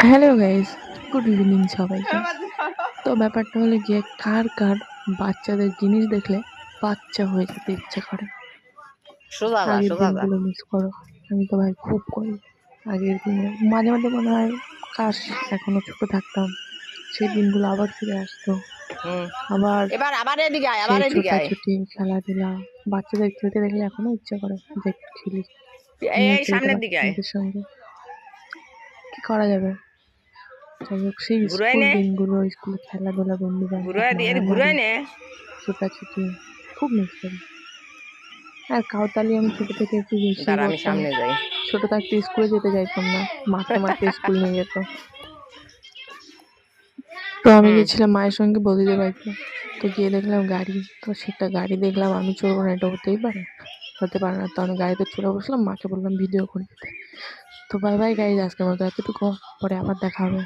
Hello guys, good evening সবাইকে। তো ব্যাপারটা হলো গিয়ে কার কার বাচ্চাদের জিনিস দেখলে বাচ্চা হয়ে যেতে ইচ্ছে করে, আগের দিনগুলো মিস করো। আমি তো ভাই খুব করি আগের দিনে, মাঝে মাঝে মনে হয় কাশ এখনো ছোট থাকতাম, সেই দিনগুলো আবার ফিরে আসতো। আবার সেই ছোটাছুটি খেলাধুলা, বাচ্চাদের খেলতে দেখলে এখনো ইচ্ছা করে যে একটু খেলি, বাচ্চাদের সঙ্গে। কি করা যাবে, যাই হোক সেই স্কুল দিনগুলো, স্কুলে খেলাধুলা, বন্ধু বান্ধব, ছোটাছুটি খুব মিস করি। আর কাউতালি আমি ছোট থেকে একটু বেশি করতাম। ছোট থাকতে স্কুলে যেতে চাইতাম না, মারতে মারতে স্কুল নিয়ে যেত। তো আমি গেছিলাম মায়ের সঙ্গে বৌদিদের বাড়িতে, তো গিয়ে দেখলাম গাড়ি, তো সেটা গাড়ি দেখলাম, আমি চড়বো না, এটা হতেই পারে, হতে পারে না। তো আমি গাড়িতে চড়ে বসলাম, মাকে বললাম ভিডিও করে দিতে। তো বাই বাই গাইজ, আজকের মতো এতটুকু, পরে আবার দেখা হবে।